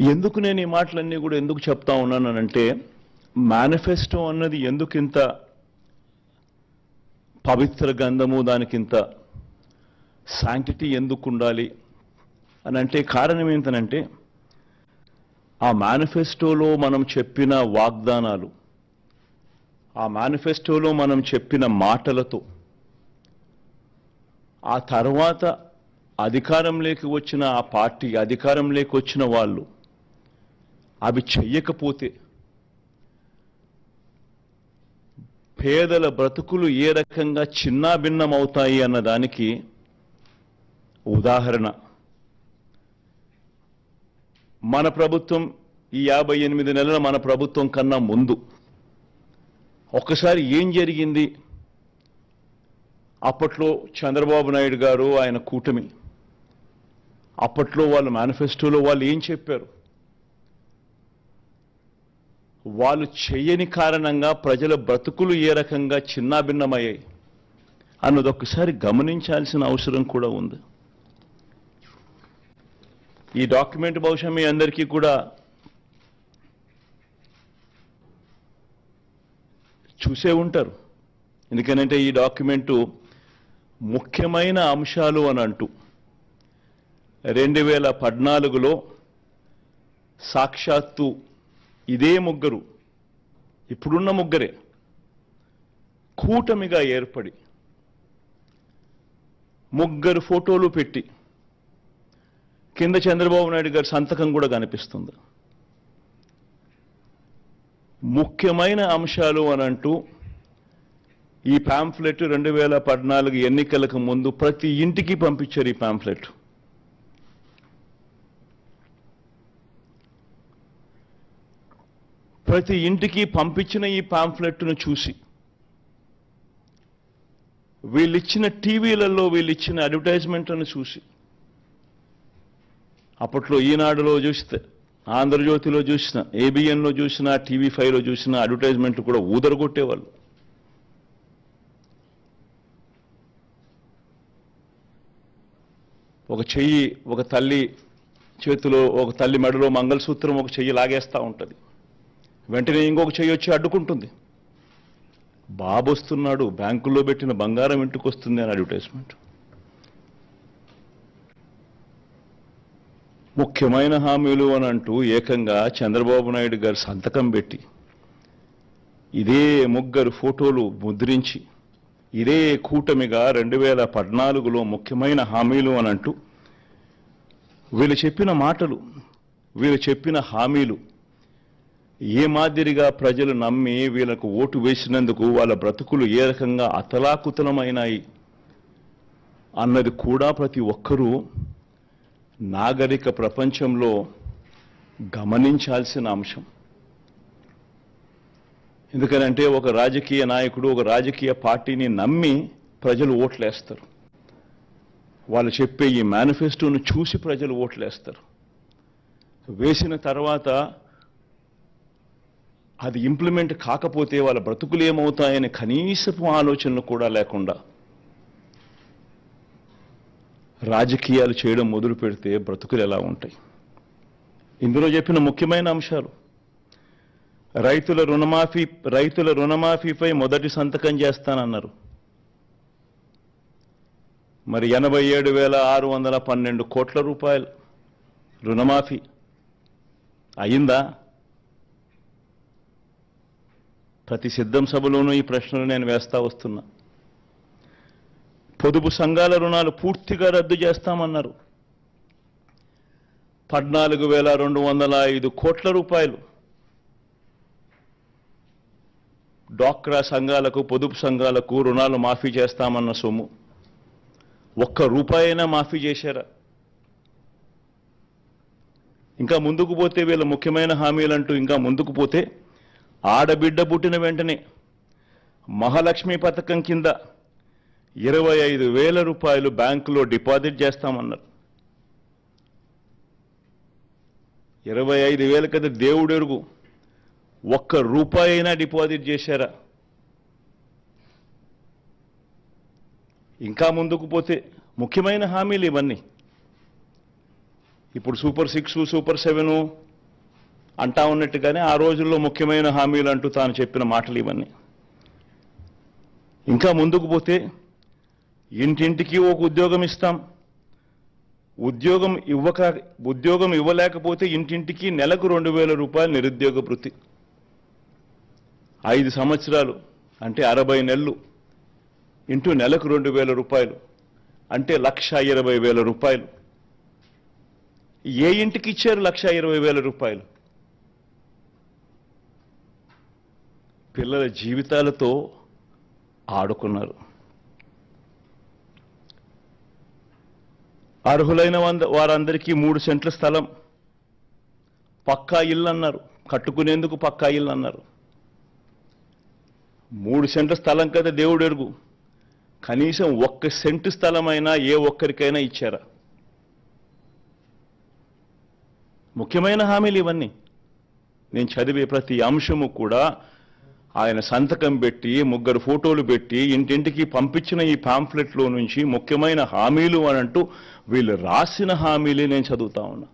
ఎందుకు నేను ఈ మాటలన్నీ కూడా ఎందుకు చెప్తా ఉన్నానంటే, మేనిఫెస్టో అన్నది ఎందుకింత పవిత్ర గ్రంథము, దానికింత శాంక్టిటీ ఎందుకు ఉండాలి అని అంటే కారణం ఏంటనంటే, ఆ మేనిఫెస్టోలో మనం చెప్పిన వాగ్దానాలు, ఆ మేనిఫెస్టోలో మనం చెప్పిన మాటలతో ఆ తర్వాత అధికారంలోకి వచ్చిన ఆ పార్టీ, అధికారంలోకి వచ్చిన వాళ్ళు అవి చెయ్యకపోతే పేదల బ్రతుకులు ఏ రకంగా చిన్నాభిన్నమవుతాయి అన్నదానికి ఉదాహరణ. మన ప్రభుత్వం ఈ 58 నెలల మన ప్రభుత్వం కన్నా ముందు ఒక్కసారి ఏం జరిగింది? అప్పట్లో చంద్రబాబు నాయుడు గారు, ఆయన కూటమి, అప్పట్లో వాళ్ళ మేనిఫెస్టోలో వాళ్ళు ఏం చెప్పారు? వాళ్ళు చేయని కారణంగా ప్రజల బ్రతుకులు ఏ రకంగా చిన్నాభిన్నమయ్యాయి అన్నది ఒక్కసారి గమనించాల్సిన అవసరం కూడా ఉంది. ఈ డాక్యుమెంట్ బహుశా మీ అందరికీ కూడా చూసే ఉంటారు. ఎందుకనంటే ఈ డాక్యుమెంటు ముఖ్యమైన అంశాలు అని అంటూ 2014లో సాక్షాత్తు ఇదే ముగ్గురు, ఇప్పుడున్న ముగ్గురే కూటమిగా ఏర్పడి ముగ్గురు ఫోటోలు పెట్టి కింద చంద్రబాబు నాయుడు గారి సంతకం కూడా కనిపిస్తుంది. ముఖ్యమైన అంశాలు అని అంటూ ఈ పాంఫ్లెట్ 2014 ఎన్నికలకు ముందు ప్రతి ఇంటికి పంపించారు. ఈ పాంఫ్లెట్ ప్రతి ఇంటికి పంపించిన ఈ పాంఫ్లెట్ను చూసి వీళ్ళిచ్చిన టీవీలలో వీళ్ళిచ్చిన అడ్వర్టైజ్మెంట్లను చూసి, అప్పట్లో ఈనాడులో చూస్తే, ఆంధ్రజ్యోతిలో చూసిన, ఏబిఎన్లో చూసిన, TV5లో చూసిన అడ్వర్టైజ్మెంట్లు కూడా ఊదరగొట్టేవాళ్ళు. ఒక చెయ్యి, ఒక తల్లి చేతిలో, ఒక తల్లి మెడలో మంగళసూత్రం ఒక చెయ్యి లాగేస్తూ ఉంటుంది, వెంటనే ఇంకొక చెయ్యి వచ్చి అడ్డుకుంటుంది. బాబు వస్తున్నాడు, బ్యాంకుల్లో పెట్టిన బంగారం ఇంటికి వస్తుంది అని అడ్వర్టైజ్మెంట్. ముఖ్యమైన హామీలు అని అంటూ ఏకంగా చంద్రబాబు నాయుడు గారు సంతకం పెట్టి ఇదే ముగ్గురు ఫోటోలు ముద్రించి ఇదే కూటమిగా 2014లో ముఖ్యమైన హామీలు అని అంటూ వీళ్ళు చెప్పిన మాటలు, వీళ్ళు చెప్పిన హామీలు ఏ మాదిరిగా ప్రజలు నమ్మి వీళ్ళకు ఓటు వేసినందుకు వాళ్ళ బ్రతుకులు ఏ రకంగా అతలాకుతలమైనాయి అన్నది కూడా ప్రతి ఒక్కరూ నాగరిక ప్రపంచంలో గమనించాల్సిన అంశం. ఎందుకనంటే ఒక రాజకీయ నాయకుడు, ఒక రాజకీయ పార్టీని నమ్మి ప్రజలు ఓట్లేస్తారు. వాళ్ళు చెప్పే ఈ మేనిఫెస్టోను చూసి ప్రజలు ఓట్లేస్తారు. వేసిన తర్వాత అది ఇంప్లిమెంట్ కాకపోతే వాళ్ళ బ్రతుకులు ఏమవుతాయని కనీసపు ఆలోచనలు కూడా లేకుండా రాజకీయాలు చేయడం మొదలు పెడితే బ్రతుకులు ఎలా ఉంటాయి? ఇందులో చెప్పిన ముఖ్యమైన అంశాలు, రైతుల రుణమాఫీపై మొదటి సంతకం చేస్తానన్నారు. మరి 87,612 కోట్ల రూపాయలు రుణమాఫీ అయిందా? ప్రతి సిద్ధం సభలోనూ ఈ ప్రశ్నలు నేను వేస్తా వస్తున్నా. పొదుపు సంఘాల రుణాలు పూర్తిగా రద్దు చేస్తామన్నారు. 14,205 కోట్ల రూపాయలు డ్వాక్రా సంఘాలకు, పొదుపు సంఘాలకు రుణాలు మాఫీ చేస్తామన్న సొమ్ము ₹1 మాఫీ చేశారా? ఇంకా ముందుకు పోతే వీళ్ళ ముఖ్యమైన హామీలంటూ ఇంకా ముందుకు పోతే ఆడబిడ్డ పుట్టిన వెంటనే మహాలక్ష్మి పథకం కింద 25,000 రూపాయలు బ్యాంకులో డిపాజిట్ చేస్తామన్నారు. 25,000 కదా దేవుడెరుగు, ₹1 అయినా డిపాజిట్ చేశారా? ఇంకా ముందుకు పోతే ముఖ్యమైన హామీలు ఇవన్నీ. ఇప్పుడు సూపర్ 6, సూపర్ 7 అంటా ఉన్నట్టుగానే ఆ రోజుల్లో ముఖ్యమైన హామీలు అంటూ తాను చెప్పిన మాటలు ఇవన్నీ. ఇంకా ముందుకు పోతే ఇంటింటికి ఒక ఉద్యోగం ఇస్తాం, ఉద్యోగం ఇవ్వలేకపోతే ఇంటింటికి నెలకు 2,000 రూపాయలు నిరుద్యోగ భృతి, 5 సంవత్సరాలు అంటే 60 నెలలు ఇంటూ నెలకు 2,000 రూపాయలు అంటే 1,20,000 రూపాయలు. ఏ ఇంటికి ఇచ్చారు 1,20,000 రూపాయలు? పిల్లల జీవితాలతో ఆడుకున్నారు. అర్హులైన వారందరికీ 3 సెంట్ల స్థలం, పక్కా ఇల్లు అన్నారు, కట్టుకునేందుకు పక్కా ఇల్లు అన్నారు. 3 సెంట్ల స్థలం కదా దేవుడు ఎరుగు, కనీసం 1 సెంటు స్థలమైనా ఏ ఒక్కరికైనా ఇచ్చారా? ముఖ్యమైన హామీలు ఇవన్నీ. నేను చదివే ప్రతి అంశము కూడా ఆయన సంతకం పెట్టి 3 ఫోటోలు పెట్టి ఇంటింటికి పంపించిన ఈ పాంఫ్లెట్లో నుంచి ముఖ్యమైన హామీలు అని అంటూ వీళ్ళు రాసిన హామీలే నేను చదువుతా ఉన్నా.